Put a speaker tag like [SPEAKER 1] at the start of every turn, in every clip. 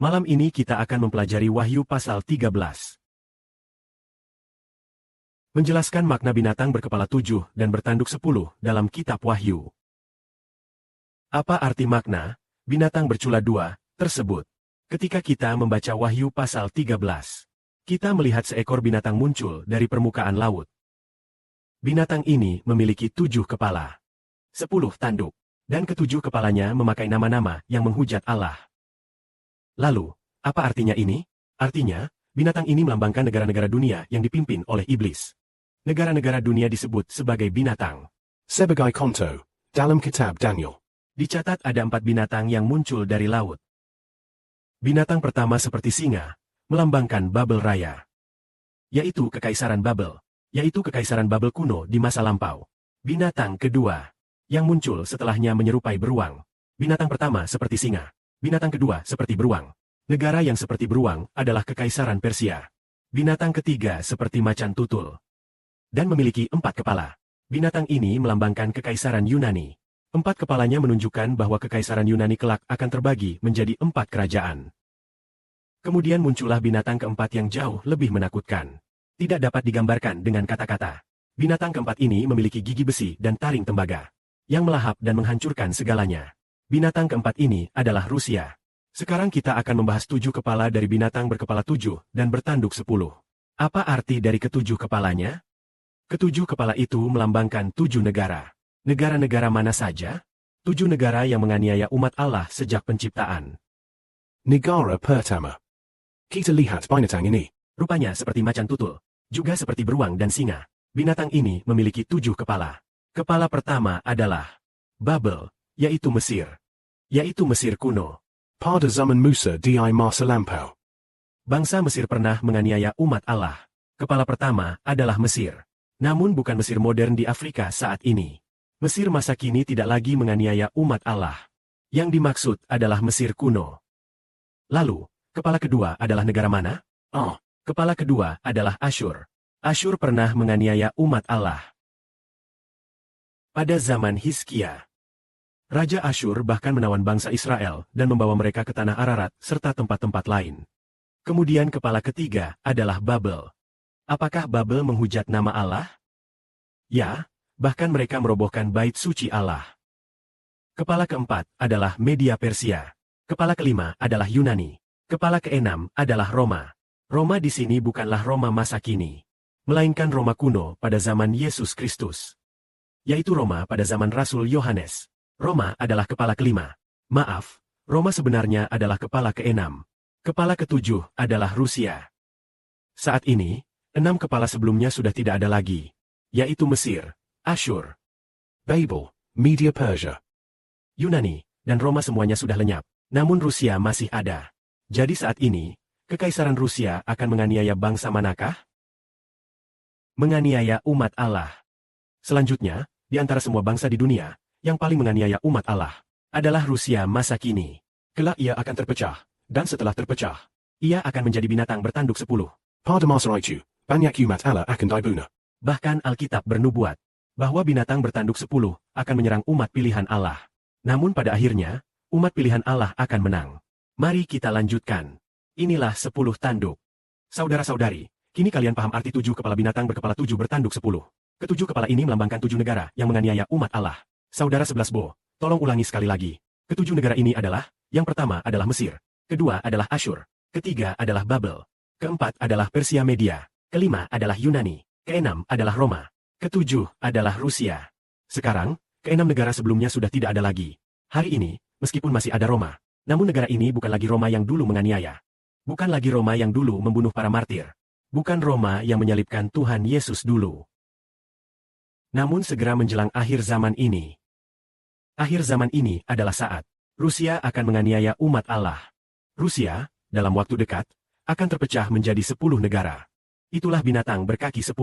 [SPEAKER 1] Malam ini kita akan mempelajari Wahyu pasal 13. Menjelaskan makna binatang berkepala 7 dan bertanduk 10 dalam kitab Wahyu. Apa arti makna binatang bercula 2 tersebut? Ketika kita membaca Wahyu pasal 13, kita melihat seekor binatang muncul dari permukaan laut. Binatang ini memiliki 7 kepala, 10 tanduk, dan ketujuh kepalanya memakai nama-nama yang menghujat Allah. Lalu, apa artinya ini? Artinya, binatang ini melambangkan negara-negara dunia yang dipimpin oleh iblis. Negara-negara dunia disebut sebagai binatang.
[SPEAKER 2] Sebagai contoh, dalam kitab Daniel,
[SPEAKER 1] dicatat ada 4 binatang yang muncul dari laut. Binatang pertama seperti singa, melambangkan Babel Raya, yaitu Kekaisaran Babel, yaitu Kekaisaran Babel kuno di masa lampau. Binatang kedua, yang muncul setelahnya menyerupai beruang. Binatang pertama seperti singa. Binatang kedua seperti beruang. Negara yang seperti beruang adalah Kekaisaran Persia. Binatang ketiga seperti macan tutul, dan memiliki 4 kepala. Binatang ini melambangkan Kekaisaran Yunani. 4 kepalanya menunjukkan bahwa Kekaisaran Yunani kelak akan terbagi menjadi 4 kerajaan. Kemudian muncullah binatang keempat yang jauh lebih menakutkan. Tidak dapat digambarkan dengan kata-kata. Binatang keempat ini memiliki gigi besi dan taring tembaga, yang melahap dan menghancurkan segalanya. Binatang keempat ini adalah Rusia. Sekarang kita akan membahas 7 kepala dari binatang berkepala 7 dan bertanduk 10. Apa arti dari ketujuh kepalanya? Ketujuh kepala itu melambangkan 7 negara. Negara-negara mana saja? 7 negara yang menganiaya umat Allah sejak penciptaan.
[SPEAKER 2] Negara pertama. Kita lihat binatang ini.
[SPEAKER 1] Rupanya seperti macan tutul, juga seperti beruang dan singa. Binatang ini memiliki 7 kepala. Kepala pertama adalah Babel, yaitu Mesir. Yaitu Mesir kuno.
[SPEAKER 2] Pada zaman Musa di masa lampau,
[SPEAKER 1] Bangsa Mesir pernah menganiaya umat Allah. Kepala pertama adalah Mesir. Namun bukan Mesir modern di Afrika saat ini. Mesir masa kini tidak lagi menganiaya umat Allah. Yang dimaksud adalah Mesir kuno. Lalu, kepala kedua adalah negara mana? Oh, kepala kedua adalah Asyur. Asyur pernah menganiaya umat Allah. Pada zaman Hizkia, Raja Asyur bahkan menawan bangsa Israel dan membawa mereka ke tanah Ararat serta tempat-tempat lain. Kemudian kepala ketiga adalah Babel. Apakah Babel menghujat nama Allah? Ya, bahkan mereka merobohkan bait suci Allah. Kepala keempat adalah Media Persia. Kepala kelima adalah Yunani. Kepala keenam adalah Roma. Roma di sini bukanlah Roma masa kini, melainkan Roma kuno pada zaman Yesus Kristus, yaitu Roma pada zaman Rasul Yohanes. Roma adalah kepala kelima. Maaf, Roma sebenarnya adalah kepala keenam. Kepala ketujuh adalah Rusia. Saat ini, 6 kepala sebelumnya sudah tidak ada lagi, yaitu Mesir, Asyur,
[SPEAKER 2] Babel, Media Persia,
[SPEAKER 1] Yunani, dan Roma semuanya sudah lenyap. Namun Rusia masih ada. Jadi saat ini, Kekaisaran Rusia akan menganiaya bangsa manakah? Menganiaya umat Allah. Selanjutnya, di antara semua bangsa di dunia, yang paling menganiaya umat Allah adalah Rusia masa kini. Kelak ia akan terpecah, dan setelah terpecah, ia akan menjadi binatang bertanduk 10.
[SPEAKER 2] pada masa itu, banyak umat Allah akan dibunuh.
[SPEAKER 1] Bahkan Alkitab bernubuat bahwa binatang bertanduk 10 akan menyerang umat pilihan Allah. Namun pada akhirnya, umat pilihan Allah akan menang. Mari kita lanjutkan. Inilah 10 tanduk. Saudara-saudari, kini kalian paham arti 7 kepala binatang berkepala 7 bertanduk 10. Ketujuh kepala ini melambangkan 7 negara yang menganiaya umat Allah. Saudara 11 Bo, tolong ulangi sekali lagi. Ketujuh negara ini adalah, yang pertama adalah Mesir, kedua adalah Asyur, ketiga adalah Babel, keempat adalah Persia Media, kelima adalah Yunani, keenam adalah Roma, ketujuh adalah Rusia. Sekarang, keenam negara sebelumnya sudah tidak ada lagi. Hari ini, meskipun masih ada Roma, namun negara ini bukan lagi Roma yang dulu menganiaya. Bukan lagi Roma yang dulu membunuh para martir. Bukan Roma yang menyalibkan Tuhan Yesus dulu. Namun segera menjelang akhir zaman ini. Akhir zaman ini adalah saat Rusia akan menganiaya umat Allah. Rusia, dalam waktu dekat, akan terpecah menjadi 10 negara. Itulah binatang berkaki 10.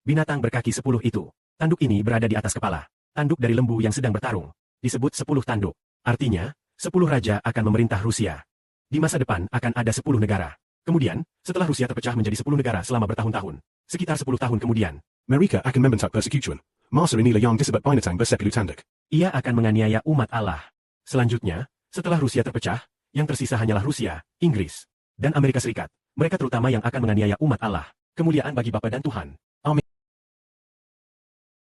[SPEAKER 1] Binatang berkaki 10 itu, tanduk ini berada di atas kepala. Tanduk dari lembu yang sedang bertarung. Disebut 10 tanduk. Artinya, 10 raja akan memerintah Rusia. Di masa depan akan ada 10 negara. Kemudian, setelah Rusia terpecah menjadi 10 negara selama bertahun-tahun, sekitar 10 tahun kemudian,
[SPEAKER 2] mereka akan membentak persekutuan. Masa inilah yang disebut binatang bersepuluh tanduk.
[SPEAKER 1] Ia akan menganiaya umat Allah. Selanjutnya, setelah Rusia terpecah, Yang tersisa hanyalah Rusia, Inggris, dan Amerika Serikat. Mereka terutama yang akan menganiaya umat Allah. Kemuliaan bagi Bapa dan Tuhan.